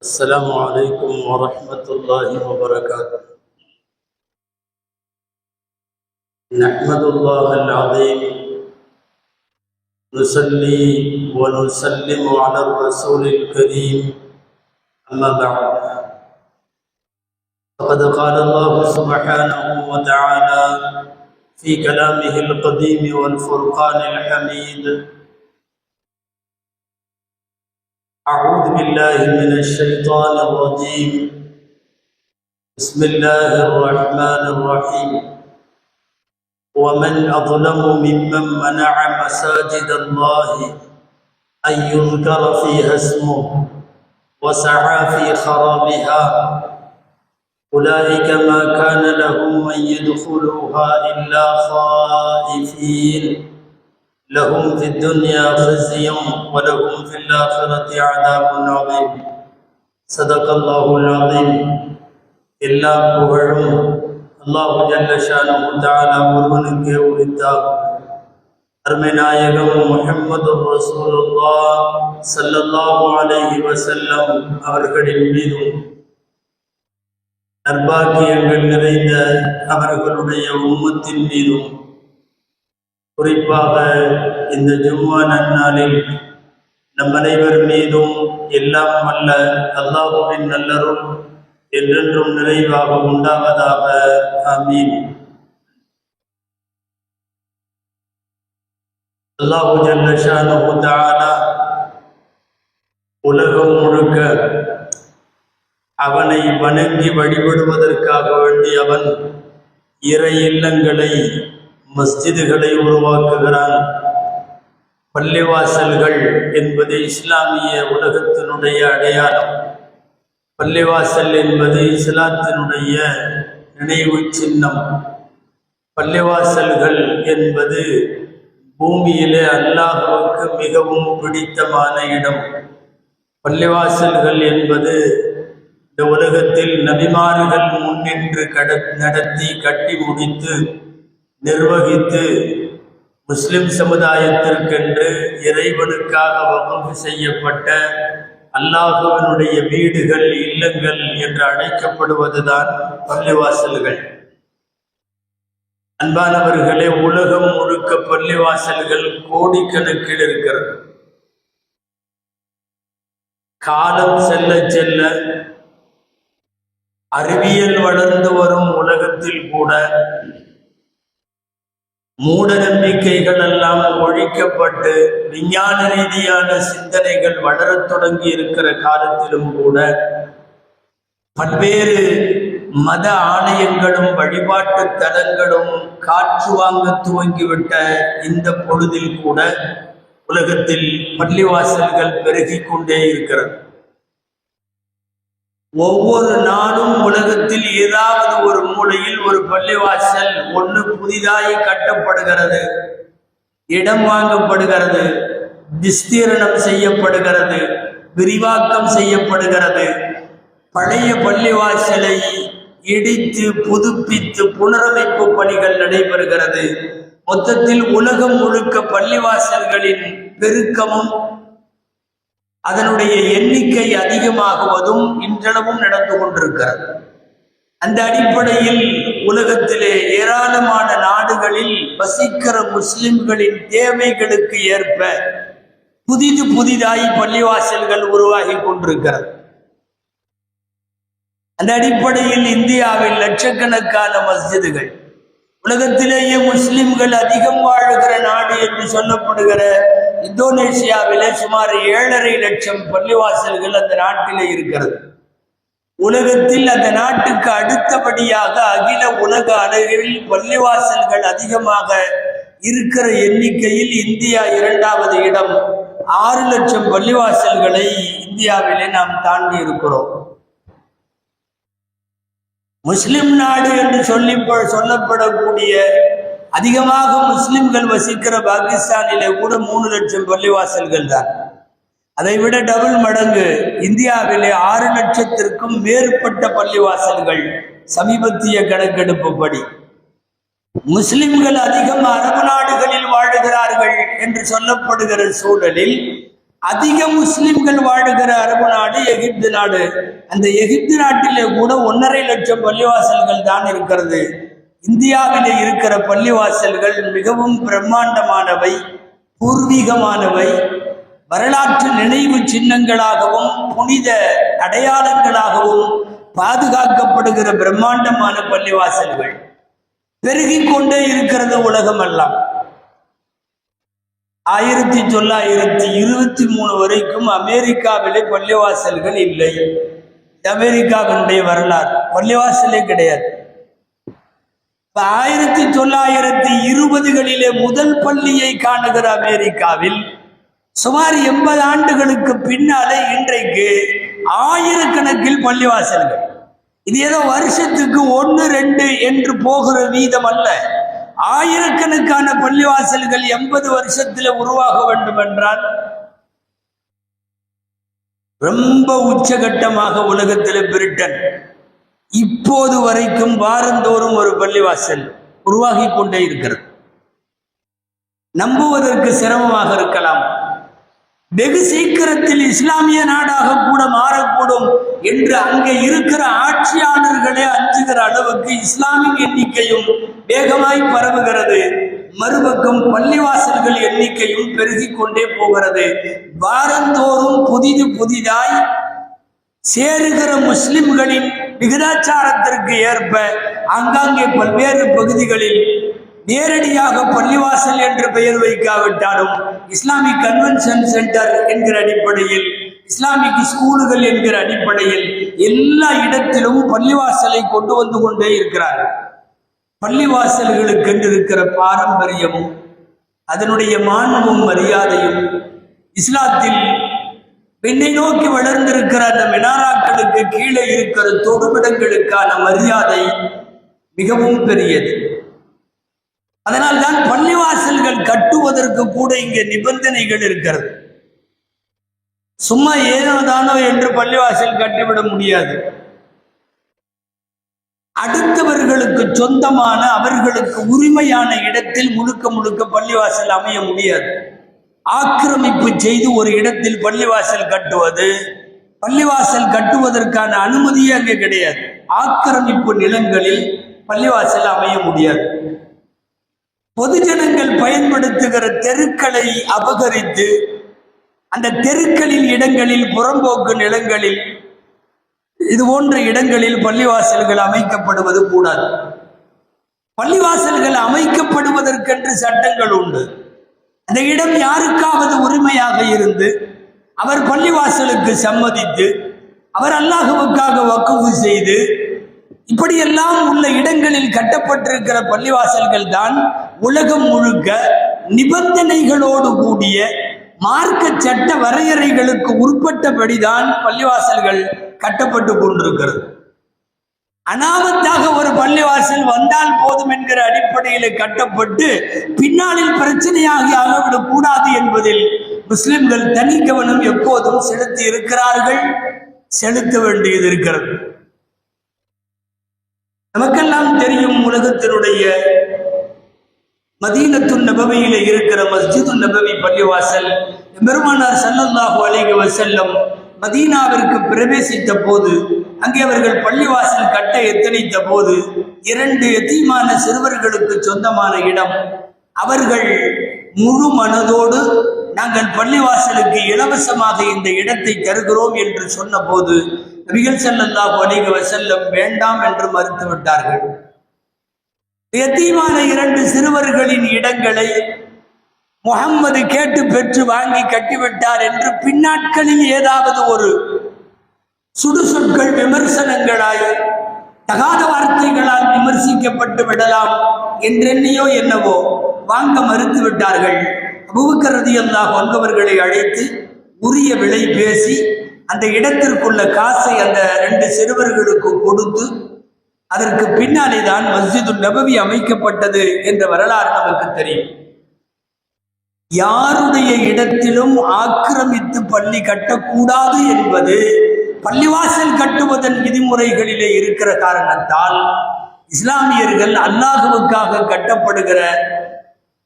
السلام عليكم ورحمة الله وبركاته. نحمد الله العظيم، نصلي ونسلم على الرسول الكريم، أما بعد، فقد قال الله سبحانه وتعالى في كلامه القديم والفرقان الحميد: أعوذ بالله من الشيطان الرجيم، بسم الله الرحمن الرحيم. ومن أظلم ممن منع مساجد الله أن يذكر فيها اسمه وسعى في خرابها أولئك ما كان لهم أن يدخلوها إلا خائفين لهم في الدنيا خزي ولهم في الآخرة عذاب عظيم. صدق الله العظيم. எல்லா புகழும் அல்லாஹு ஜல்ல ஷானஹு தஆலா ஒருவனுக்கே உரித்தாகும். அருமை நாயகம் முஹம்மது ரசூலுல்லாஹ் ஸல்லல்லாஹு அலைஹி வஸல்லம் அவர்களின் மீதும் நற்பாக்கியங்கள் நிறைந்த அவர்களுடைய உம்மத்தின் மீதும், குறிப்பாக இந்த ஜும்மா நன்னாளில் நம் அனைவர் மீதும் எல்லாம் வல்ல அல்லாஹ்வின் நல்லருள் என்றென்றும் நிறைவாக உண்டாவதாக. ஆமீன். அல்லாஹு ஜல்ல ஷானஹு தஆலா உலகம் முழுக்க அவனை வணங்கி வழிபடுவதற்காக வேண்டி அவன் இறை இல்லங்களை, மஸ்ஜிதுகளை உருவாக்குகிறான். பள்ளிவாசல்கள் என்பது இஸ்லாமிய உலகத்தினுடைய அடையாளம். பள்ளிவாசல் என்பது இஸ்லாத்தினுடைய நினைவு சின்னம். பள்ளிவாசல்கள் என்பது பூமியிலே அல்லாஹ்வுக்கு மிகவும் பிடித்தமான இடம். பள்ளிவாசல்கள் என்பது இந்த உலகத்தில் நபிமார்கள் முன்னின்று நடத்தி கட்டி முடித்து நிர்வகித்து முஸ்லிம் சமுதாயத்திற்கென்று இறைவனுக்காக வக்ஃப் செய்யப்பட்ட அல்லாஹ்வினுடைய வீடுகள், இல்லங்கள் என்று அழைக்கப்படுவதுதான் பள்ளிவாசல்கள். அன்பானவர்களே, உலகம் முழுக்க பள்ளிவாசல்கள் கோடிக்கணக்கில் இருக்கிறது. காலம் செல்ல செல்ல அறிவியல் வளர்ந்து வரும் உலகத்தில் கூட மூட நம்பிக்கைகள் எல்லாம் ஒழிக்கப்பட்டு விஞ்ஞான ரீதியான சிந்தனைகள் வளரத் தொடங்கி இருக்கிற காலத்திலும் கூட பல்வேறு மத ஆலயங்களும் வழிபாட்டு தலங்களும் காற்று வாங்க துவங்கிவிட்ட இந்த பொழுதில் கூட உலகத்தில் பள்ளிவாசல்கள் பெருகிக் கொண்டே இருக்கிறது. ஒவ்வொரு நாளும் உலகத்தில் ஏதாவது ஒரு மூலையில் ஒரு பள்ளிவாசல் ஒன்று புதிதாய் கட்டப்படுகிறது, இடம் வாங்கப்படுகிறது, விஸ்தீரணம் செய்யப்படுகிறது, விரிவாக்கம் செய்யப்படுகிறது. பழைய பள்ளிவாசலை இடித்து புதுப்பித்து புனரமைப்பு பணிகள் நடைபெறுகிறது. மொத்தத்தில் உலகம் முழுக்க பள்ளிவாசல்களின் பெருக்கமும் அதனுடைய எண்ணிக்கை அதிகமாகுவதும் இன்றளவும் நடந்து கொண்டிருக்கிறது. அந்த அடிப்படையில் உலகத்திலே ஏராளமான நாடுகளில் வசிக்கிற முஸ்லிம்களின் தேவைகளுக்கு ஏற்ப புதிதாய் பள்ளிவாசல்கள் உருவாகி கொண்டிருக்கிறது. அந்த அடிப்படையில் இந்தியாவில் லட்சக்கணக்கான மஸ்ஜிதுகள், உலகத்திலேயே முஸ்லிம்கள் அதிகம் வாழுகிற நாடு என்று சொல்லப்படுகிற இந்தோனேசியாவிலே சுமார் 7.5 லட்சம் பள்ளிவாசல்கள் அந்த நாட்டிலே இருக்கிறது. உலகத்தில் அந்த நாட்டுக்கு அடுத்தபடியாக அகில உலக அளவில் பள்ளிவாசல்கள் அதிகமாக இருக்கிற எண்ணிக்கையில் இந்தியா 2வது இடம். 6 லட்சம் பள்ளிவாசல்களை இந்தியாவிலே நாம் தாண்டி இருக்கிறோம். முஸ்லிம் நாடு என்று சொல்லப்படக்கூடிய அதிகமாக முஸ்லிம்கள் வசிக்கிற பாகிஸ்தானிலே கூட 3 லட்சம் பள்ளிவாசல்கள் தான். அதை விட டபுள் மடங்கு இந்தியாவிலே 6 லட்சத்திற்கும் மேற்பட்ட பள்ளிவாசல்கள் சமீபத்திய கணக்கெடுப்புப்படி. முஸ்லிம்கள் அதிகம் அரபு நாடுகளில் வாழுகிறார்கள் என்று சொல்லப்படுகிற சூழலில் அதிக முஸ்லிம்கள் வாழுகிற அரபு நாடு எகிப்து நாடு. அந்த எகிப்து நாட்டிலே கூட 1.5 லட்சம் பள்ளிவாசல்கள் தான் இருக்கிறது. இந்தியாவிலே இருக்கிற பள்ளிவாசல்கள் மிகவும் பிரம்மாண்டமானவை, பூர்வீகமானவை, வரலாற்று நினைவு சின்னங்களாகவும் புனித அடையாளங்களாகவும் பாதுகாக்கப்படுகிற பிரம்மாண்டமான பள்ளிவாசல்கள் பெருகிக் கொண்டே இருக்கிறது உலகமெல்லாம். 1923 வரைக்கும் அமெரிக்காவிலே பள்ளிவாசல்கள் இல்லை. அமெரிக்காவினுடைய வரலாறு பள்ளிவாசலே கிடையாது. 1920களிலே முதல் பள்ளியை காணுகிற அமெரிக்காவில் சுமார் 80 ஆண்டுகளுக்கு பின்னாலே இன்றைக்கு ஆயிரக்கணக்கில் பள்ளிவாசல்கள். இது ஏதோ வருஷத்துக்கு 1-2 என்று போகிற வீதம் அல்ல. ஆயிரக்கணக்கான பள்ளிவாசல்கள் 80 வருஷத்தில் உருவாக வேண்டும் என்றால் ரொம்ப உச்சகட்டமாக உலகத்தில் பிரிட்டன் இப்போது வரைக்கும் வாரந்தோறும் ஒரு பள்ளிவாசல் உருவாகி கொண்டே இருக்கிறது. நம்புவதற்கு சிரமமாக இருக்கலாம். வெகு சீக்கிரத்தில் இஸ்லாமிய நாடாக கூட மாறக்கூடும் என்று அங்கே இருக்கிற ஆட்சியாளர்களே அஞ்சுகிற அளவுக்கு இஸ்லாமிக் எண்ணிக்கையும் வேகமாய் பரவுகிறது. மறுபக்கம் பள்ளிவாசல்கள் எண்ணிக்கையும் பெருகிக் கொண்டே போகிறது. வாரந்தோறும் புதிதாய் சேருகிற முஸ்லிம்களின் விகிதாச்சாரத்திற்கு ஏற்ப ஆங்காங்கே பல்வேறு பகுதிகளில் நேரடியாக பள்ளிவாசல் என்று பெயர் வைக்காவிட்டாலும் இஸ்லாமிக் கன்வென்ஷன் சென்டர் என்கிற அடிப்படையில், இஸ்லாமிக் ஸ்கூலுகள் என்கிற அடிப்படையில் எல்லா இடத்திலும் பள்ளிவாசலை கொண்டு வந்து கொண்டே இருக்கிறார்கள். பள்ளிவாசல்களுக்கு இருக்கிற பாரம்பரியமும் அதனுடைய மாண்பும் மரியாதையும் இஸ்லாத்தில் பெண்ணை நோக்கி வளர்ந்திருக்கிற அந்த மினாராக்களுக்கு கீழே இருக்கிற தொடுமிடங்களுக்கான மரியாதை மிகவும் பெரியது. அதனால் தான் பள்ளிவாசல்கள் கட்டுவதற்கு கூட இங்கே நிபந்தனைகள் இருக்கிறது. சும்மா ஏனோதானோ என்று பள்ளிவாசல் கட்டிவிட முடியாது. அடுத்தவர்களுக்கு சொந்தமான, அவர்களுக்கு உரிமையான இடத்தில் முழுக்க பள்ளிவாசல் அமைய முடியாது. ஆக்கிரமிப்பு செய்து ஒரு இடத்தில் பள்ளிவாசல் கட்டுவது, பள்ளிவாசல் கட்டுவதற்கான அனுமதியே அங்கே கிடையாது. ஆக்கிரமிப்பு நிலங்களில் பள்ளிவாசல் அமைய முடியாது. பொதுஜனங்கள் பயன்படுத்துகிற தெருக்களை அபகரித்து அந்த தெருக்களில் இடங்களில், புறம்போக்கு நிலங்களில், இது போன்ற இடங்களில் பள்ளிவாசல்கள் அமைக்கப்படுவது கூடாது. பள்ளிவாசல்கள் அமைக்கப்படுவதற்கென்று சட்டங்கள் உண்டு. அந்த இடம் யாருக்காவது உரிமையாக இருந்து அவர் பள்ளிவாசலுக்கு சம்மதித்து அவர் அல்லாஹ்வுக்காக வக்ஃப் செய்து இப்படியெல்லாம் உள்ள இடங்களில் கட்டப்பட்டிருக்கிற பள்ளிவாசல்கள் தான் உலகம் முழுக்க நிபந்தனைகளோடு கூடிய மார்க்க சட்ட வரையறைகளுக்கு உட்பட்டபடிதான் பள்ளிவாசல்கள் கட்டப்பட்டு கொண்டிருக்கிறது. அனாமத்தாக ஒரு பள்ளிவாசல் வந்தால் போதும் என்கிற அடிப்படையில் கட்டப்பட்டு பின்னாளில் பிரச்சனையாகி ஆகிவிடக் கூடாது என்பதில் முஸ்லிம்கள் தனி கவனம் எப்போதும் செலுத்தி இருக்கிறார்கள், செலுத்த வேண்டியது இருக்கிறது. நமக்கெல்லாம் தெரியும், உலகத்தினுடைய மதீனத்துன் நபவியிலே இருக்கிற மஸ்ஜிதுன் நபவி பள்ளிவாசல் பெருமானார் ஸல்லல்லாஹு அலைஹி வஸல்லம் மதீனாவிற்கு பிரவேசித்த போது, அங்கே அவர்கள் பள்ளிவாசல் கட்ட எத்தனித்த போது 2 எத்தீமான சிறுவர்களுக்கு சொந்தமான இடம். அவர்கள் முழு மனதோடு நாங்கள் பள்ளிவாசலுக்கு இலவசமாக இந்த இடத்தை தருகிறோம் என்று சொன்ன போது நபிகள் ஸல்லல்லாஹு அலைஹி வஸல்லம் வேண்டாம் என்று மறுத்துவிட்டார்கள். எத்தீமான 2 சிறுவர்களின் இடங்களை முஹம்மது கேட்டு பெற்று வாங்கி கட்டிவிட்டார் என்று பின்னாட்களில் ஏதாவது ஒரு சுடுசொற்கள் விமர்சனங்களாய் தகாத வார்த்தைகளால் விமர்சிக்கப்பட்டு விடலாம் என்றெண்ணியோ என்னவோ வாங்க மறுத்து விட்டார்கள். அபூபக்கர் ரலியல்லாஹு அன்ஹு அவர்களை அழைத்து உரிய விலை பேசி அந்த இடத்திற்குள்ள காசை அந்த 2 சிறுவர்களுக்கு கொடுத்து அதற்கு பின்னாலே தான் மஸ்ஜிதுன் நபவி அமைக்கப்பட்டது என்ற வரலாறு நமக்கு தெரியும். யாருடைய இடத்திலும் ஆக்கிரமித்து பள்ளி கட்டக்கூடாது என்பது பள்ளிவாசல் கட்டுவதன் விதிமுறைகளிலே இருக்கிற காரணத்தால் இஸ்லாமியர்கள் அல்லாஹ்வுக்காக கட்டப்படுகிற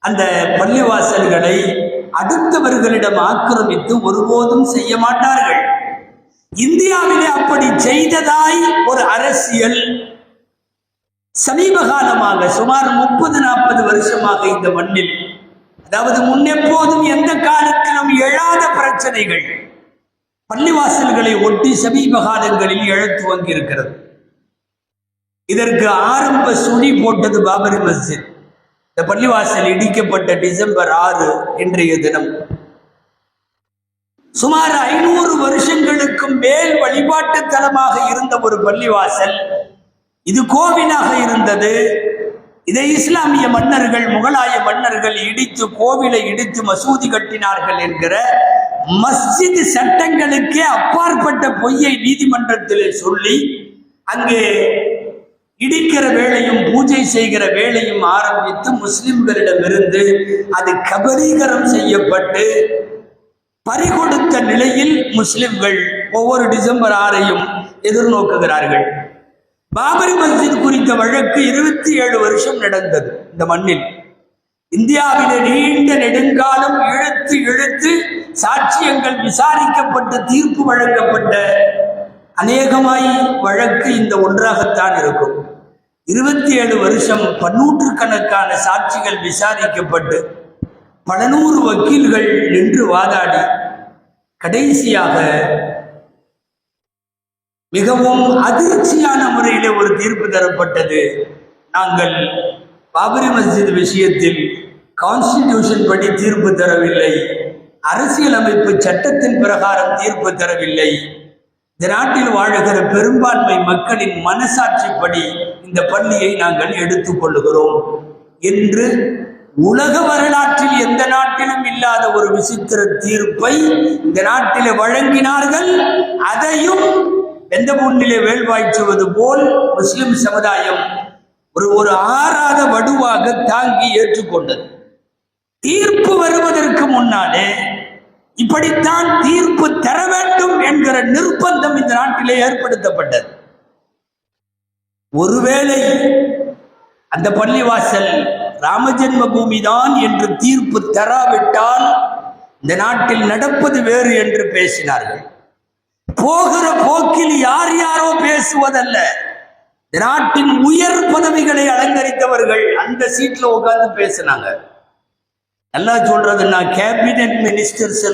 அந்த பள்ளிவாசல்களை அடுத்தவர்களிடம் ஆக்கிரமித்து ஒருபோதும் செய்ய மாட்டார்கள். இந்தியாவிலே அப்படி செய்ததாய் ஒரு அரசியல் சமீப காலமாக சுமார் 30-40 வருஷமாக இந்த மண்ணில், அதாவது முன்னெப்போதும் எந்த காலத்திலும் எழாத பிரச்சனைகள் பள்ளிவாசல்களை ஒட்டி சமீப காலங்களில் எழத் துவங்கியிருக்கிறது. இதற்கு ஆரம்ப சுழி போட்டது பாபரி மஸ்ஜித். இந்த பள்ளிவாசல் இடிக்கப்பட்ட டிசம்பர் 6 இன்றைய தினம். சுமார் 500 வருஷங்களுக்கும் மேல் வழிபாட்டு தலமாக இருந்த ஒரு பள்ளிவாசல் இது கோவிலாக இருந்தது. இதை இஸ்லாமிய மன்னர்கள், முகலாய மன்னர்கள் இடித்து, கோவிலை இடித்து மசூதி கட்டினார்கள் என்கிற மஸ்ஜித் சட்டங்களுக்கே அப்பாற்பட்ட பொய்யை நீதிமன்றத்தில் சொல்லி அங்கே இடிக்கிற வேளையும் பூஜை செய்கிற வேளையும் ஆரம்பித்து முஸ்லிம்களிடமிருந்து அது கபலீகரம் செய்யப்பட்டு பறிகொடுத்த நிலையில் முஸ்லிம்கள் ஒவ்வொரு டிசம்பர் 6ஐயும் எதிர்நோக்குகிறார்கள். பாபரி மஸ்ஜித் குறித்த வழக்கு 27 வருஷம் நடந்தது இந்த மண்ணில். இந்தியாவிலே நீண்ட நெடுங்காலம் இழுத்து இழுத்து சாட்சியங்கள் விசாரிக்கப்பட்டு தீர்ப்பு வழங்கப்பட்ட அநேகமாய் வழக்கு இந்த ஒன்றாகத்தான் இருக்கும். 27 வருஷம் பன்னூற்றுக்கணக்கான சாட்சிகள் விசாரிக்கப்பட்டு பல நூறு வக்கீல்கள் நின்று வாதாடி கடைசியாக மிகவும் அதிர்ச்சியான முறையில் ஒரு தீர்ப்பு தரப்பட்டது. நாங்கள் பாபரி மஸ்ஜித் விஷயத்தில் கான்ஸ்டிடியூஷன் படி தீர்ப்பு தரவில்லை, அரசியலமைப்பு சட்டத்தின் பிரகாரம் தீர்ப்பு தரவில்லை, இந்த நாட்டில் வாழுகிற பெரும்பான்மை மக்களின் மனசாட்சிப்படி இந்த பள்ளியை நாங்கள் எடுத்துக்கொள்ளுகிறோம் என்று உலக வரலாற்றில் எந்த நாட்டிலும் இல்லாத ஒரு விசித்திர தீர்ப்பை இந்த நாட்டிலே வழங்கினார்கள். அதையும் எந்த முன்னிலே வேள்வாய்ச்சுவது போல் முஸ்லிம் சமுதாயம் ஒரு ஆறாத வடுவாக தாங்கி ஏற்றுக்கொண்டது. தீர்ப்பு வருவதற்கு முன்னாலே இப்படித்தான் தீர்ப்பு தர வேண்டும் என்கிற நிர்பந்தம் இந்த நாட்டிலே ஏற்படுத்தப்பட்டது. ஒருவேளை அந்த பள்ளிவாசல் ராமஜென்ம பூமி தான் என்று தீர்ப்பு தராவிட்டால் இந்த நாட்டில் நடப்பது வேறு என்று பேசினார்கள். போகிற போக்கில் யார் யாரோ பேசுவதல்ல, நாட்டின் உயர் பதவிகளை அலங்கரித்தவர்கள் அந்த சீட்ல உட்கார்ந்து பேசினாங்க. நல்லா சொல்றதுன்னா கேபினெட் மினிஸ்டர்ஸ்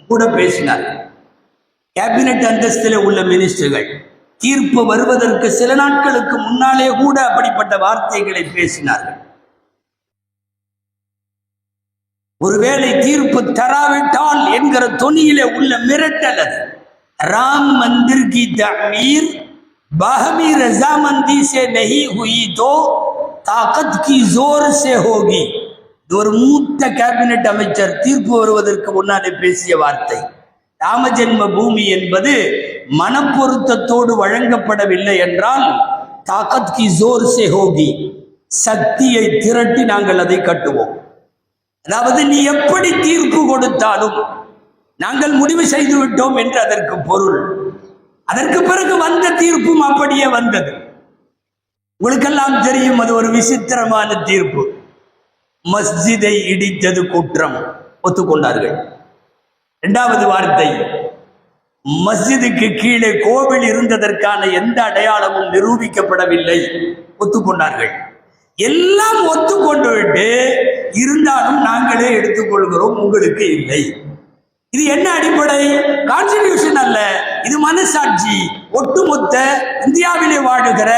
கூட பேசினார்கள். கேபினெட் அந்தஸ்தில் உள்ள மினிஸ்டர்கள் தீர்ப்பு வருவதற்கு சில நாட்களுக்கு முன்னாலே கூட அப்படிப்பட்ட வார்த்தைகளை பேசினார்கள். ஒருவேளை தீர்ப்பு தராவிட்டால் என்கிற தொனியிலே உள்ள மிரட்டல் அது. राम मंदिर की तामीर बाहमी रजामंदी से नहीं हुई तो ताकत की जोर से होगी. ஒரு மூத்த கேபினெட் அமைச்சர் தீர்ப்பு வருவதற்கு முன்னாலே பேசிய வார்த்தை. ராமஜென்ம பூமி என்பது மனப்பொருத்தத்தோடு வழங்கப்படவில்லை என்றால் தாக்கத் கி ஜோர் சே ஹோகி, சக்தியை திரட்டி நாங்கள் அதை கட்டுவோம். அதாவது நீ எப்படி தீர்ப்பு கொடுத்தாலும் நாங்கள் முடிவு செய்து விட்டோம் என்று அதற்கு பொருள். அதற்கு பிறகு வந்த தீர்ப்பும் அப்படியே வந்தது. உங்களுக்கெல்லாம் தெரியும், அது ஒரு விசித்திரமான தீர்ப்பு. மஸ்ஜிதை இடித்தது குற்றம், ஒத்துக்கொண்டார்கள். இரண்டாவது வார்த்தை, மஸ்ஜிதுக்கு கீழே கோவில் இருந்ததற்கான எந்த அடையாளமும் நிரூபிக்கப்படவில்லை, ஒத்துக்கொண்டார்கள். எல்லாம் ஒத்துக்கொண்டு விட்டு இருந்தாலும் நாங்களே எடுத்துக்கொள்கிறோம், உங்களுக்கு இல்லை. இது என்ன அடிப்படை? கான்ஸ்டிடியூஷன் அல்ல, இது மனசாட்சி. ஒட்டுமொத்த இந்தியாவிலே வாழுகிற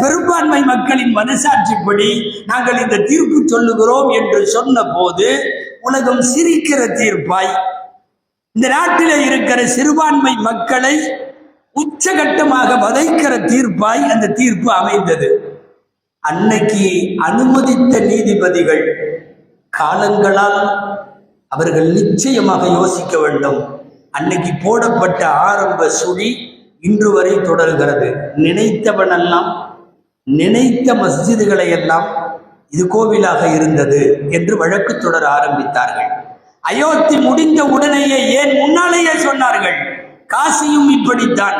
பெரும்பான்மை மக்களின் மனசாட்சிப்படி நாங்கள் இந்த தீர்ப்பு சொல்லுகிறோம் என்று சொன்ன போது உலகம் சிரிக்கிற தீர்ப்பாய், இந்த நாட்டிலே இருக்கிற சிறுபான்மை மக்களை உச்சகட்டமாக வதைக்கிற தீர்ப்பாய் அந்த தீர்ப்பு அமைந்தது. அன்னைக்கு அனுமதித்த நீதிபதிகள் காலங்களால் அவர்கள் நிச்சயமாக யோசிக்க வேண்டும். அன்னைக்கு போடப்பட்ட ஆரம்ப சுழி இன்று வரை தொடர்கிறது. நினைத்தவனெல்லாம், நினைத்த மஸ்ஜிதுகளை எல்லாம் இது கோவிலாக இருந்தது என்று வழக்கு தொடர ஆரம்பித்தார்கள். அயோத்தி முடிந்த உடனேயே, ஏன் முன்னாலேயே சொன்னார்கள், காசியும் இப்படித்தான்,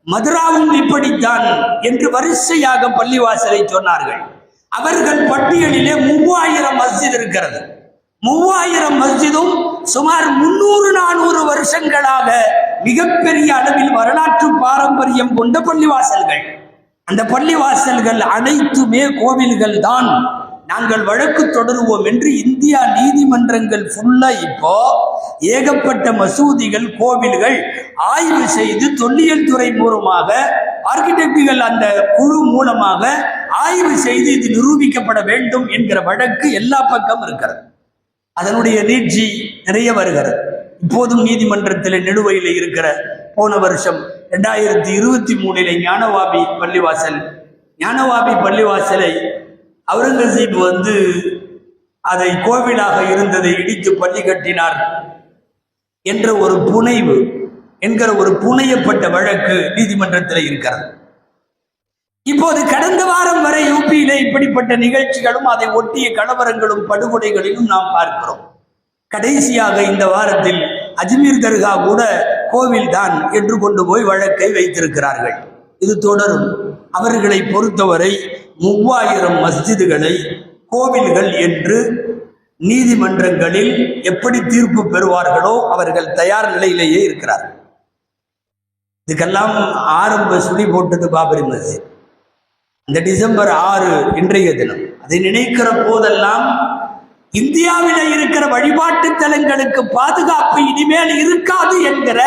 மதுராவும் இப்படித்தான் என்று வரிசையாக பள்ளிவாசலை சொன்னார்கள். அவர்கள் பட்டியலிலே 3000 மஸ்ஜித் இருக்கிறது. 3000 மஸ்ஜிதும் சுமார் 300-400 வருஷங்களாக மிகப்பெரிய அளவில் வரலாற்று பாரம்பரியம் கொண்ட பள்ளிவாசல்கள். அந்த பள்ளிவாசல்கள் அனைத்துமே கோவில்கள் தான். நாங்கள் வழக்கு தொடருவோம் என்று இந்தியா நீதிமன்றங்கள் ஃபுல்லா இப்போ ஏகப்பட்ட மசூதிகள், கோவில்கள் ஆய்வு செய்து தொல்லியல் துறை மூலமாக, ஆர்கிடெக்டுகள் அந்த குழு மூலமாக ஆய்வு செய்து இது நிரூபிக்கப்பட வேண்டும் என்கிற வழக்கு எல்லா பக்கம் இருக்கிறது. அதனுடைய நீட்சி நிறைய வருகிறது. இப்போதும் நீதிமன்றத்தில் நிலுவையில் இருக்கிற போன வருஷம் 2023 ஞானவாபி பள்ளிவாசலை அவுரங்கசீப் அதை கோவிலாக இருந்ததை இடித்து பள்ளி கட்டினார் என்ற ஒரு புனைவு என்கிற ஒரு புனையப்பட்ட வழக்கு நீதிமன்றத்தில் இருக்கிறது. இப்போது கடந்த வாரம் வரை யூபியிலே இப்படிப்பட்ட நிகழ்ச்சிகளும் அதை ஒட்டிய கலவரங்களும் படுகொலைகளிலும் நாம் பார்க்கிறோம். கடைசியாக இந்த வாரத்தில் அஜ்மீர் தர்கா கூட கோவில் தான் என்று கொண்டு போய் வழக்கை வைத்திருக்கிறார்கள். இது தொடரும். அவர்களை பொறுத்தவரை 3000 மஸ்ஜிதுகளை கோவில்கள் என்று நீதிமன்றங்களில் எப்படி தீர்ப்பு பெறுவார்களோ அவர்கள் தயார் நிலையிலேயே இருக்கிறார்கள். இதுக்கெல்லாம் ஆரம்ப சுழி போட்டது பாபரி மஸ்ஜித். இந்த டிசம்பர் 6 இன்றைய தினம். அதை நினைக்கிற போதெல்லாம் இந்தியாவில் இருக்கிற வழிபாட்டு தலங்களுக்கு பாதுகாப்பு இனிமேல் இருக்காது என்கிற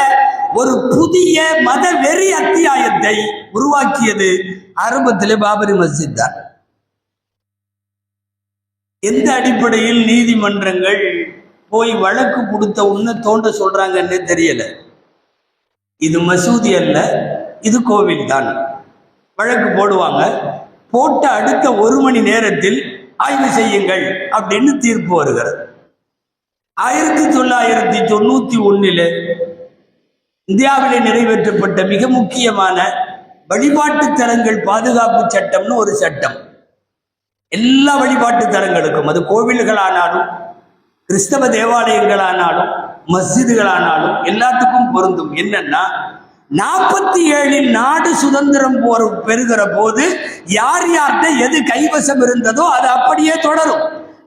ஒரு புதிய மத வெறி அத்தியாயத்தை உருவாக்கியது ஆரம்பத்திலே பாபரி மஸ்ஜித் தான். எந்த அடிப்படையில் நீதிமன்றங்கள் போய் வழக்கு கொடுத்த உன்ன தோண்ட சொல்றாங்கன்னு தெரியல. இது மசூதி அல்ல, இது கோவில் தான். வழக்கு போடுவாங்க. போட்ட அடுத்த 1 மணி நேரத்தில் ஆய்வு செய்யுங்கள் அப்படின்னு தீர்ப்பு வருகிறது. 1991 இந்தியாவிலே நிறைவேற்றப்பட்ட மிக முக்கியமான வழிபாட்டு தலங்கள் பாதுகாப்பு சட்டம்னு ஒரு சட்டம். எல்லா வழிபாட்டு தலங்களுக்கும், அது கோவில்களானாலும் கிறிஸ்தவ தேவாலயங்களானாலும் மஸ்ஜிதுகளானாலும் எல்லாத்துக்கும் பொருந்தும். என்னன்னா 47 நாடு சுதந்திரம் பெறுகிற போது யார் யார்கிட்ட எது கைவசம் இருந்ததோ அது அப்படியே தொடரும்.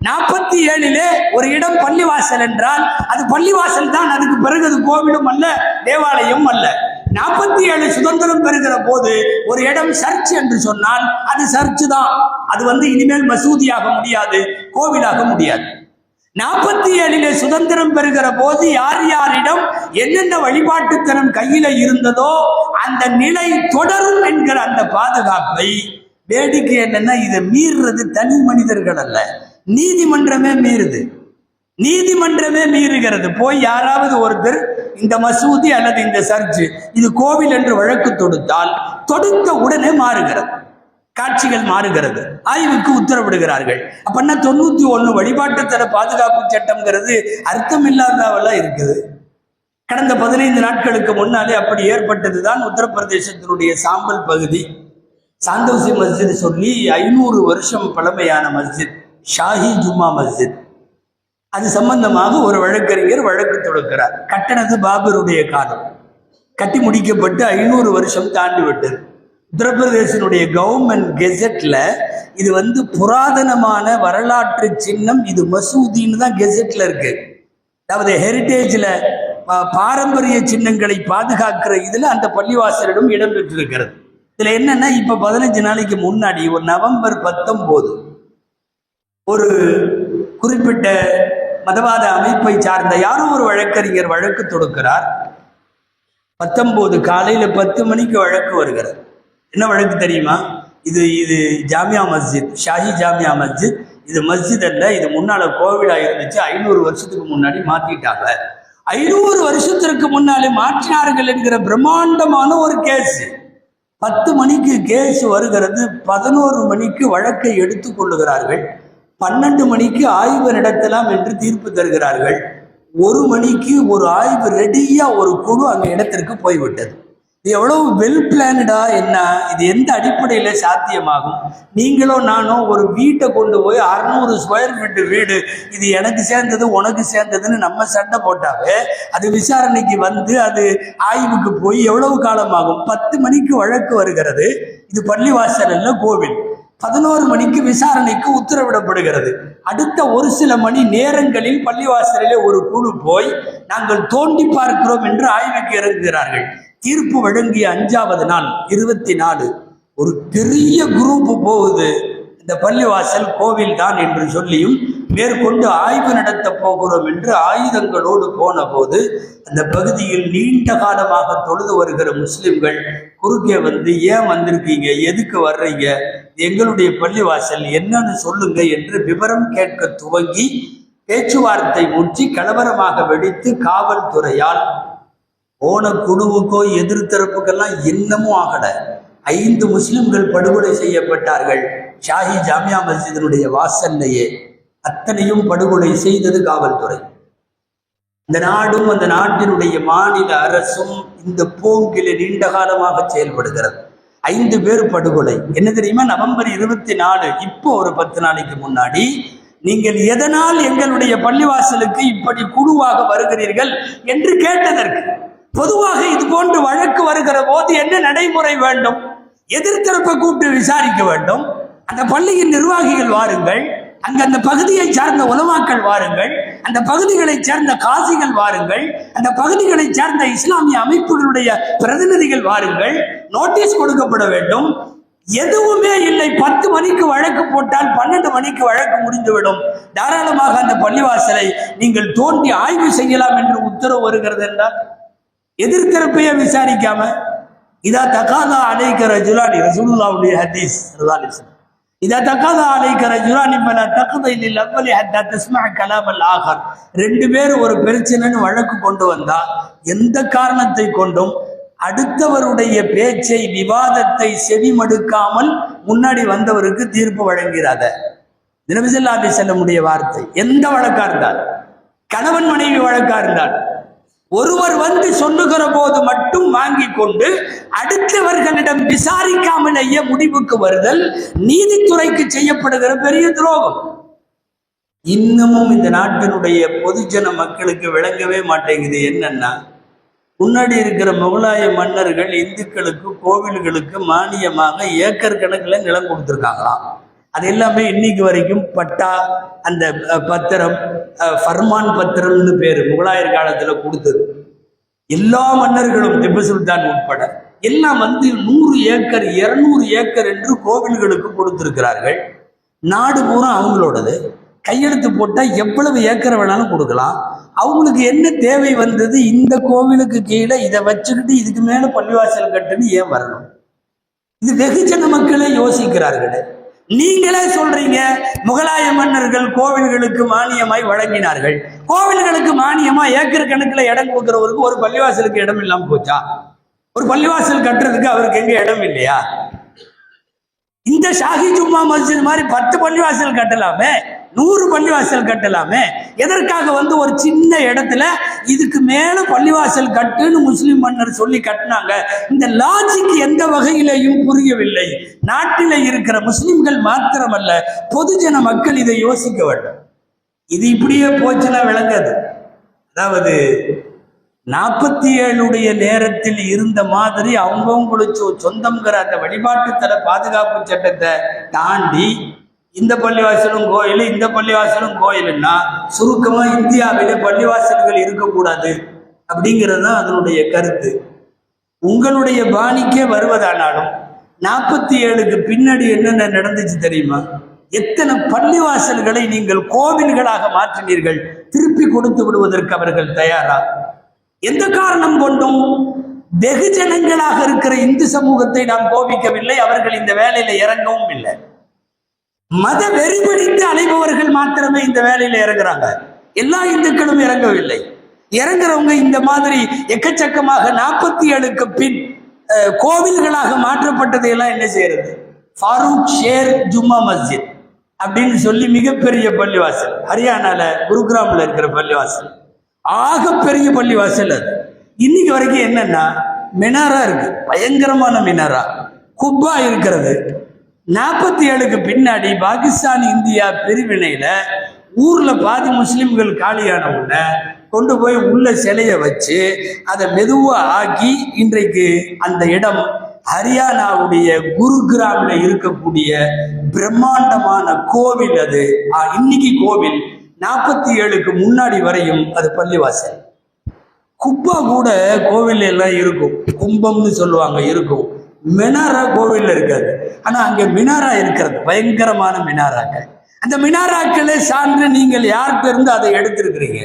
47 ஒரு இடம் பள்ளிவாசல் என்றால் அது பள்ளிவாசல் தான். அதுக்கு பிறகு அது கோவிலும் அல்ல, தேவாலயம் அல்ல. 47 சுதந்திரம் பெறுகிற போது ஒரு இடம் சர்ச் என்று சொன்னால் அது சர்ச் தான். அது இனிமேல் மசூதியாக முடியாது, கோவிலாக முடியாது. 47 சுதந்திரம் பெறுகிற போது யார் யாரிடம் என்னென்ன வழிபாட்டுத்தனம் கையில இருந்ததோ அந்த நிலை தொடரும் என்கிற அந்த பாதுகாப்பை, வேடிக்கை என்னன்னா இதை மீறுறது தனி மனிதர்கள் அல்ல, நீதிமன்றமே மீறுது. நீதிமன்றமே மீறுகிறது. போய் யாராவது ஒருத்தர் இந்த மசூதி அல்லது இந்த சர்ச் இது கோவில் என்று வழக்கு தொடுத்தால் தொடுத்த உடனே மாறுகிறது, காட்சிகள் மாறுகிறது, ஆய்வுக்கு உத்தரவிடுகிறார்கள். அப்பன்னா 91 வழிபாட்டுத்தர பாதுகாப்பு சட்டம்ங்கிறது அர்த்தம் இல்லாதவெல்லாம் இருக்குது. கடந்த 15 நாட்களுக்கு முன்னாலே அப்படி ஏற்பட்டதுதான் உத்தரப்பிரதேசத்தினுடைய சாம்பல் பகுதி. சாந்தோசி மஸ்ஜித் சொல்லி 500 வருஷம் பழமையான மஸ்ஜித், ஷாஹி ஜும்மா மஸ்ஜித். அது சம்பந்தமாக ஒரு வழக்கறிஞர் வழக்கு தொடுக்கிறார். கட்டணது பாபருடைய காலம், கட்டி முடிக்கப்பட்டு 500 வருஷம் தாண்டி விட்டது. உத்தரப்பிரதேசனுடைய கவர்மெண்ட் கெசட்ல இது புராதனமான வரலாற்று சின்னம், இது மசூதின்னு தான் கெசட்ல இருக்கு. அதாவது ஹெரிட்டேஜ்ல பாரம்பரிய சின்னங்களை பாதுகாக்கிற இதுல அந்த பள்ளிவாசலிடம் இடம் பெற்றிருக்கிறது. இதுல என்னன்னா இப்ப 15 நாளைக்கு முன்னாடி ஒரு நவம்பர் 19 ஒரு குறிப்பிட்ட மதவாத அமைப்பை சார்ந்த யாரோ ஒரு வழக்கறிஞர் வழக்கு தொடுக்கிறார். 19 காலையில 10 மணிக்கு வழக்கு வருகிறது. என்ன வழக்கு தெரியுமா? இது ஜாமியா மஸ்ஜித், ஷாஹி ஜாமியா மஸ்ஜித். இது மஸ்ஜித் அல்ல, இது முன்னால கோவிலா இருந்துச்சு. 500 வருஷத்துக்கு முன்னாடி மாத்திட்டாங்க. 500 வருஷத்திற்கு முன்னாலே மாற்றினார்கள் என்கிற பிரம்மாண்டமான ஒரு கேஸ். 10 மணிக்கு கேஸ் வருகிறது. 11 மணிக்கு வழக்கை எடுத்துக் கொள்ளுகிறார்கள். 12 மணிக்கு ஆய்வு நடத்தலாம் என்று தீர்ப்பு தருகிறார்கள். 1 மணிக்கு ஒரு ஆய்வு ரெடியா ஒரு குழு அந்த இடத்திற்கு போய்விட்டது. இது எவ்வளவு வெல் பிளான்டா, என்ன இது எந்த அடிப்படையில சாத்தியமாகும்? நீங்களோ நானோ ஒரு வீட்டை கொண்டு போய் 600 ஸ்கொயர் ஃபீட் வீடு, இது எனக்கு சேர்ந்தது உனக்கு சேர்ந்ததுன்னு நம்ம சண்டை போட்டாவே அது விசாரணைக்கு அது ஆய்வுக்கு போய் எவ்வளவு காலமாகும்? 10 மணிக்கு வழக்கு வருகிறது. இது பள்ளிவாசல் அல்ல, கோவில். 11 மணிக்கு விசாரணைக்கு உத்தரவிடப்படுகிறது. அடுத்த ஒரு சில மணி நேரங்களில் பள்ளிவாசலிலே ஒரு குழு போய் நாங்கள் தோண்டி பார்க்கிறோம் என்று ஆய்வுக்கு இறங்குகிறார்கள். தீர்ப்பு வழங்கிய 5வது நாள் 24 ஒரு பெரிய குரூப் போகுது. இந்த பள்ளிவாசல் கோவில் தான் என்று சொல்லியும் மேற்கொண்டு ஆய்வு நடத்த போகிறோம் என்று ஆயுதங்களோடு போன போது அந்த பகுதியில் நீண்ட காலமாக தொழுது வருகிற முஸ்லிம்கள் குறுக்கே வந்து, ஏன் வந்திருக்கீங்க, எதுக்கு வர்றீங்க, எங்களுடைய பள்ளிவாசல் என்னன்னு சொல்லுங்க என்று விவரம் கேட்க துவங்கி பேச்சுவார்த்தை முற்றி கலவரமாக வெடித்து காவல்துறையால் போன குழுவுக்கோ எதிர்த்தரப்புக்கெல்லாம் இன்னமும் ஆகல 5 முஸ்லிம்கள் படுகொலை செய்யப்பட்டார்கள். ஷாஹி ஜாமியா மஸ்ஜிதினுடைய வாசல்லையே. அத்தனையும் படுகொலை செய்தது காவல்துறை. இந்த நாடும் அந்த நாட்டினுடைய மாநில அரசும் இந்த போங்கில நீண்ட காலமாக செயல்படுகிறது. 5 பேர் படுகொலை. என்ன தெரியுமா? நவம்பர் 24 இப்போ ஒரு 10 நாளைக்கு முன்னாடி, நீங்கள் எதனால் எங்களுடைய பள்ளிவாசலுக்கு இப்படி குழுவாக வருகிறீர்கள் என்று கேட்டதற்கு, பொதுவாக இது போன்று வழக்கு வருகிற போது என்ன நடைமுறை வேண்டும்? எதிர்த்தரப்பை கூப்பிட்டு விசாரிக்க வேண்டும். அந்த பள்ளியின் நிர்வாகிகள் வாருங்கள், அந்த பகுதியை சார்ந்த உலமாக்கள் வாருங்கள், அந்த பகுதிகளை சேர்ந்த காசிகள் வாருங்கள், அந்த பகுதிகளை சேர்ந்த இஸ்லாமிய அமைப்புகளுடைய பிரதிநிதிகள் வாருங்கள், நோட்டீஸ் கொடுக்கப்பட வேண்டும். எதுவுமே இல்லை. 10 மணிக்கு வழக்கு போட்டால் 12 மணிக்கு வழக்கு முடிந்துவிடும். தாராளமாக அந்த பள்ளிவாசலை நீங்கள் தோண்டி ஆய்வு செய்யலாம் என்று உத்தரவு வருகிறது என்றால் எதிர்த்தரப்பையே விசாரிக்காம, இதா தகாதா அலைக்க ரஜுலானி, ரசூலுல்லாஹ்வுடைய ஹதீஸ், இதா தகாதா அலைக்க ரஜுலானி ஃபலா தக்தி லில் அவ்வலி ஹத்தா தஸ்மஅ கலாமல் ஆகர். 2 பேர் ஒரு பிரச்சனைன்னு வழக்கு கொண்டு வந்தா எந்த காரணத்தை கொண்டும் அடுத்தவருடைய பேச்சை, விவாதத்தை செவிமடுக்காமல் முன்னாடி வந்தவருக்கு தீர்ப்பு வழங்கிறாத. நபி ஸல்லல்லாஹு அலைஹி வஸல்லமுடைய வார்த்தை. எந்த வழக்கா இருந்தால், கணவன் மனைவி வழக்கா இருந்தால், ஒருவர் வந்து சொல்லுகிற போது மட்டும் வாங்கி கொண்டு அடுத்தவர்களிடம் விசாரிக்காமலேயே முடிவுக்கு வருதல் நீதித்துறைக்கு செய்யப்படுகிற பெரிய துரோகம். இன்னமும் இந்த நாட்டினுடைய பொதுஜன மக்களுக்கு விளங்கவே மாட்டேங்குது. என்னன்னா, முன்னாடி இருக்கிற முகலாய மன்னர்கள் இந்துக்களுக்கு கோவில்களுக்கு மானியமாக ஏக்கர் கணக்கில் நிலம் கொடுத்துருக்காங்களாம். அது எல்லாமே இன்னைக்கு வரைக்கும் பட்டா, அந்த பத்திரம், ஃபர்மான் பத்திரம்னு பேர், முகலாயர் காலத்தில் கொடுத்தது. எல்லா மன்னர்களும், திப்பு சுல்தான் உட்பட எல்லாம் வந்து 100 ஏக்கர் 200 ஏக்கர் என்று கோவில்களுக்கு கொடுத்திருக்கிறார்கள். நாடு பூரா அவங்களோடது. கையெழுத்து போட்டால் எவ்வளவு ஏக்கரை வேணாலும் கொடுக்கலாம். அவங்களுக்கு என்ன தேவை வந்தது? இந்த கோவிலுக்கு கீழே இதை வச்சுக்கிட்டு இதுக்கு மேலே பள்ளிவாசல் கட்டுன்னு ஏன் வரணும்? இது வெகுஜன மக்களே யோசிக்கிறார்களே. நீங்களே சொல்றீங்க முகலாய மன்னர்கள் கோவில்களுக்கு மானியமாய் வழங்கினார்கள். கோவில்களுக்கு மானியமா ஏக்கர் கணக்கில் இடம் கொடுக்கிறவருக்கு ஒரு பள்ளிவாசலுக்கு இடம் இல்லாம போச்சா? ஒரு பள்ளிவாசல் கட்டுறதுக்கு அவருக்கு எங்க இடம் இல்லையா? இந்த ஷாஹி ஜும்மா மஸ்ஜித் மாதிரி 10 பள்ளிவாசல் கட்டலாமே, 100 பள்ளிவாசல் கட்டலாமே. எதற்காக வந்து ஒரு சின்ன இடத்துல இதுக்கு மேல பள்ளிவாசல் கட்டுன்னு முஸ்லிம் மன்னர் சொல்லி கட்டினாங்க? இந்த லாஜிக் எந்த வகையிலையும் புரியவில்லை. நாட்டில் இருக்கிற முஸ்லிம்கள் மாத்திரமல்ல, பொதுஜன மக்கள் இதை யோசிக்க வேண்டும். இது இப்படியே போச்சுன்னா விளங்காது. அதாவது 47 நேரத்தில் இருந்த மாதிரி அவங்கவுங்களுக்கு சொந்தம்ங்கிற அந்த வழிபாட்டுத்தல பாதுகாப்பு சட்டத்தை தாண்டி இந்த பள்ளிவாசலும் கோயில், இந்த பள்ளிவாசலும் கோயிலுன்னா சுருக்கமா இந்தியாவிலே பள்ளிவாசல்கள் இருக்கக்கூடாது அப்படிங்கிறது தான் அதனுடைய கருத்து. உங்களுடைய பாணிக்கே வருவதானாலும் 47க்கு பின்னாடி என்னென்ன நடந்துச்சு தெரியுமா? எத்தனை பள்ளிவாசல்களை நீங்கள் கோவில்களாக மாற்றினீர்கள். திருப்பி கொடுத்து விடுவதற்கு அவர்கள் தயாரா? எந்த காரணம் கொண்டும் வெகுஜனங்களாக இருக்கிற இந்து சமூகத்தை நாம் கோபிக்கவில்லை. அவர்கள் இந்த வேலையில இறங்கவும் இல்லை. மத வெறிபிடித்து அலைபவர்கள் மாத்திரமே இந்த வேலையில இறங்குறாங்க. எல்லா இந்துக்களும் இறங்கவில்லை. இறங்குறவங்க இந்த மாதிரி எக்கச்சக்கமாக 47க்கு பின் கோவில்களாக மாற்றப்பட்டதையெல்லாம் என்ன செய்யறது? ஃபாரூக் ஷேர் ஜும்மா மஸ்ஜித் அப்படின்னு சொல்லி மிகப்பெரிய பள்ளிவாசல், ஹரியானால குருகிராமில் இருக்கிற பள்ளிவாசல், ஆகப்பெரிய பள்ளிவாசல். அது இன்னைக்கு வரைக்கும் என்னன்னா மினாரா இருக்கு, பயங்கரமான மினாரா, குப்பா இருக்கிறது. 47க்கு பின்னாடி பாகிஸ்தான் இந்தியா பிரிவினையில ஊர்ல பாதி முஸ்லிம்கள் காலியான உடனே கொண்டு போய் உள்ள சிலையை வச்சு அதை மெதுவா ஆக்கி இன்றைக்கு அந்த இடம் ஹரியானாவுடைய குருகிராமில் இருக்கக்கூடிய பிரம்மாண்டமான கோவில் அது. இன்னைக்கு கோவில் 47க்கு முன்னாடி வரையும் அது பள்ளிவாசல். குப்பா கூட கோவில் எல்லாம் இருக்கும், கும்பம்னு சொல்லுவாங்க, இருக்கும். மினாரா கோவில் இருக்காது. ஆனா அங்க மினாரா இருக்கிறது, பயங்கரமான மினாராக்கள். அந்த மினாராக்களே சான்று நீங்கள் யார்கிட்ட இருந்து அதை எடுத்திருக்கிறீங்க?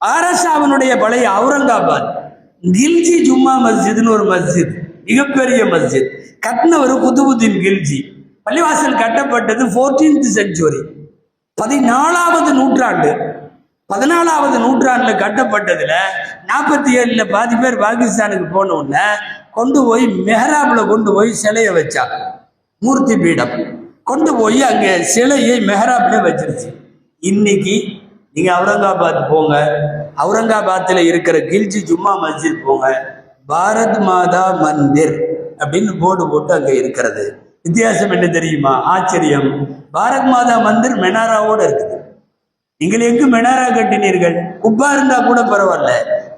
ஆரஷாவினுடைய பழைய அவுரங்காபாத் கில்ஜி ஜும்மா மஸ்ஜித்னு ஒரு மஸ்ஜித், மிகப்பெரிய மஸ்ஜித். கட்டினவர் குதுபுதீன் கில்ஜி. பள்ளிவாசல் கட்டப்பட்டது 14th century, 14வது நூற்றாண்டு. 14வது நூற்றாண்டுல கட்டப்பட்டதுல 47ல பாதி பேர் பாகிஸ்தானுக்கு போன உடனே கொண்டு போய் மெஹராப்ல கொண்டு போய் சிலையை வச்சாங்க. மூர்த்தி பீடம் கொண்டு போய் அங்கே சிலையை மெஹராப்ல வச்சிருச்சு. இன்னைக்கு நீங்க அவுரங்காபாத் போங்க, அவுரங்காபாத்தில் இருக்கிற கில்ஜி ஜும்மா மஸ்ஜித் போங்க, பாரத் மாதா மந்திர் அப்படின்னு போர்டு போட்டு அங்க இருக்கிறது. வித்தியாசம் என்ன தெரியுமா? ஆச்சரியம். பாரத் மாதா மந்திர் மெனாராவோட இருக்குது. நீங்கள் எங்கு மினாரா கட்டினீர்கள்? குப்பா இருந்தா கூட பரவாயில்ல,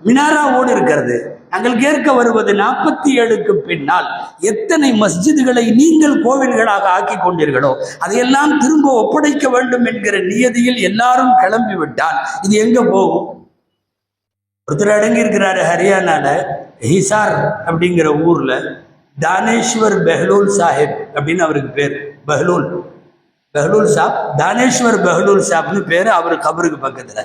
மினாராவோடு இருக்கிறது. நாங்கள் கேட்க வருவது 47க்கு பின்னால் எத்தனை மஸ்ஜிதுகளை நீங்கள் கோவில்களாக ஆக்கி கொண்டீர்களோ அதையெல்லாம் திரும்ப ஒப்படைக்க வேண்டும் என்கிற நியதியில் எல்லாரும் கிளம்பி விட்டால் இது எங்க போகும்? ஒருத்தர் அடங்கி இருக்கிறாரு ஹரியானால, ஹிசார் அப்படிங்கிற ஊர்ல தானேஸ்வர் பெஹ்லூல் சாஹிப் அப்படின்னு அவருக்கு பேர். பெஹ்லூல் சாப், தானேஸ்வர் பெஹ்லூல் சாப்னு பேரு. அவர் கபருக்கு பக்கத்துல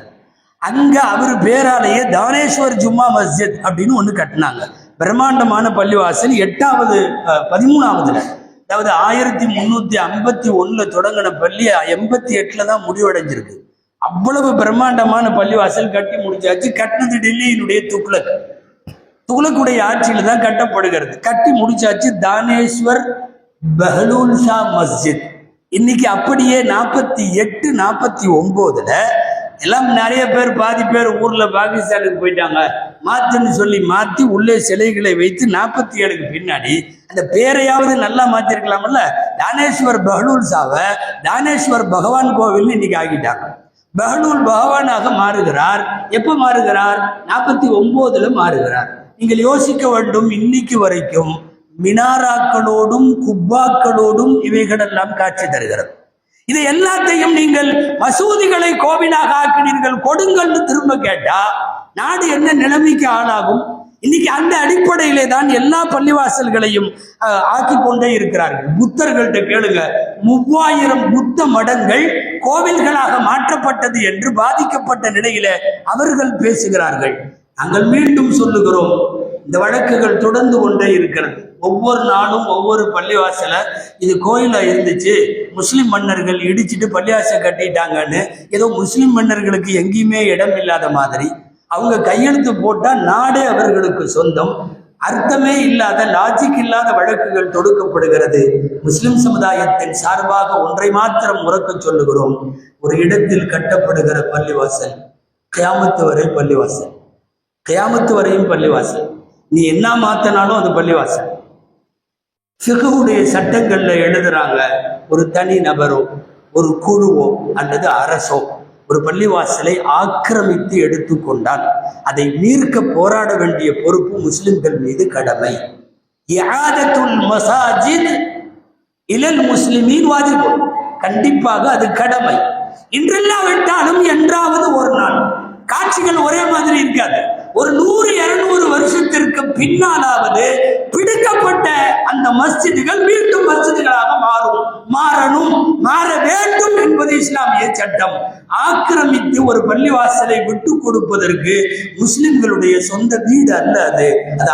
அங்க அவர் பேராலேயே தானேஸ்வர் ஜும்மா மஸ்ஜித் அப்படின்னு ஒண்ணு கட்டினாங்க. பிரம்மாண்டமான பள்ளிவாசல். 13வதுல, அதாவது 1351 தொடங்கின பள்ளி 88 தான் முடிவடைஞ்சிருக்கு. அவ்வளவு பிரம்மாண்டமான பள்ளிவாசல் கட்டி முடிச்சாச்சு. கட்டினது டெல்லியினுடைய துக்ளக்குடைய ஆட்சியில தான் கட்டப்படுகிறது. கட்டி முடிச்சாச்சு. தானேஸ்வர் பெஹ்லூல் ஷா மஸ்ஜித். இன்னைக்கு அப்படியே 48, 49ல எல்லாம் நிறைய பேர், பாதி பேர் ஊர்ல பாகிஸ்தானுக்கு போயிட்டாங்க, மாத்துன்னு சொல்லி மாத்தி உள்ளே சிலைகளை வைத்து 47க்கு பின்னாடி அந்த பேரையாவது நல்லா மாத்திருக்கலாம்ல. தானேஸ்வர் பெஹ்லூல் ஷாவை தானேஸ்வர் பகவான் கோவில் இன்னைக்கு ஆகிட்டாங்க. பெஹ்லூல் பகவானாக மாறுகிறார். எப்ப மாறுகிறார்? 49ல மாறுகிறார். நீங்கள் யோசிக்க வேண்டும், இன்னைக்கு வரைக்கும் மினாராக்களோடும் குப்பாக்களோடும் இவைகளெல்லாம் காட்சி தருகிறது. இதை எல்லாத்தையும் நீங்கள் மசூதிகளை கோவிலாக ஆக்கினீர்கள், கொடுங்கள்னு திரும்ப கேட்டா நாடு என்ன நிலைமைக்கு ஆளாகும்? இன்னைக்கு அந்த அடிப்படையிலே தான் எல்லா பள்ளிவாசல்களையும் ஆக்கி கொண்டே இருக்கிறார்கள். புத்தர்கள்ட்ட கேளுங்க, 3000 புத்த மடங்கள் கோவில்களாக மாற்றப்பட்டது என்று பாதிக்கப்பட்ட நிலையில அவர்கள் பேசுகிறார்கள். நாங்கள் மீண்டும் சொல்லுகிறோம், இந்த வழக்குகள் தொடர்ந்து கொண்டே இருக்கிறது. ஒவ்வொரு நாளும் ஒவ்வொரு பள்ளிவாசல இது கோயிலா இருந்துச்சு, முஸ்லிம் மன்னர்கள் இடிச்சிட்டு பள்ளிவாசல் கட்டிட்டாங்கன்னு ஏதோ முஸ்லிம் மன்னர்களுக்கு எங்கேயுமே இடம் இல்லாத மாதிரி அவங்க கையெழுத்து போட்டா நாடே அவர்களுக்கு சொந்தம். அர்த்தமே இல்லாத, லாஜிக் இல்லாத வழக்குகள் தொடுக்கப்படுகிறது. முஸ்லிம் சமுதாயத்தின் சார்பாக ஒன்றை மாத்திரம் உறக்க சொல்லுகிறோம், ஒரு இடத்தில் கட்டப்படுகிற பள்ளிவாசல் கியாமத்து வரை பள்ளிவாசல், கியாமத்து வரையும் பள்ளிவாசல். நீ என்ன மாத்தினாலும் அது பள்ளிவாசல். ஃபிக்ஹுடைய சட்டங்கள்ல எழுதுறாங்க, ஒரு தனி நபரோ ஒரு குழுவோ அல்லது அரசோ ஒரு பள்ளிவாசலை ஆக்கிரமித்து எடுத்துக்கொண்டால் அதை மீட்க போராட வேண்டிய பொறுப்பு முஸ்லிம்கள் மீது கடமை. இஆதத்துல் மசாஜித் இலல் முஸ்லிமீன் வாஜிப், கண்டிப்பாக அது கடமை. இன்றெல்லாவிட்டாலும் என்றாவது ஒரு நாள். காட்சிகள் ஒரே மாதிரி இருக்காது. ஒரு 100-200 வருஷத்திற்கு பின்னாலாவது பிடிக்கப்பட்ட அந்த மஸ்ஜிதுகள் மீண்டும் மஸ்ஜிதுகளாக மாற வேண்டும் என்பது இஸ்லாமிய சட்டம். ஆக்கிரமித்து ஒரு பள்ளிவாசலை விட்டு கொடுப்பதற்கு முஸ்லிம்களுடைய சொந்த வீடு அல்ல அது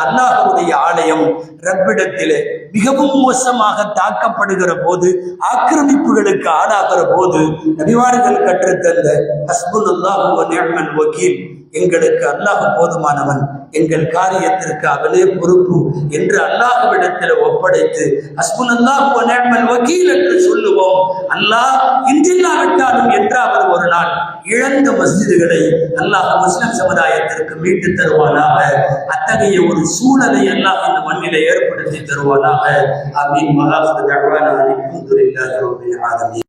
அல்லாஹ்வுடைய ஆலயம். ரப்பிடத்தில் மிகவும் மோசமாக தாக்கப்படுகிற போது, ஆக்கிரமிப்புகளுக்கு ஆளாகிற போது நபிமார்கள் கற்றுத்தந்த ஹஸ்புனல்லாஹு வ நிஅமல் வக்கீல், எங்களுக்கு அல்லாஹ் போதுமானவன், எங்கள் காரியத்திற்கு அவனே பொறுப்பு என்று அல்லாஹ்விடத்தில் ஒப்படைத்து ஹஸ்புனல்லாஹு வ நிஅமல் வக்கீல் என்று சொல்லுவோம். அல்லாஹ் இன்றில்லாவிட்டாலும் என்றாவது ஒரு நாள் இழந்த மஸ்ஜிதுகளை அல்லாஹ் முஸ்லிம் சமுதாயத்திற்கு மீட்டு தருவானாக. அத்தகைய ஒரு சூழலை அல்லாஹ் இந்த மண்ணிலே ஏற்படுத்தி தருவானாக. ஆமீன்.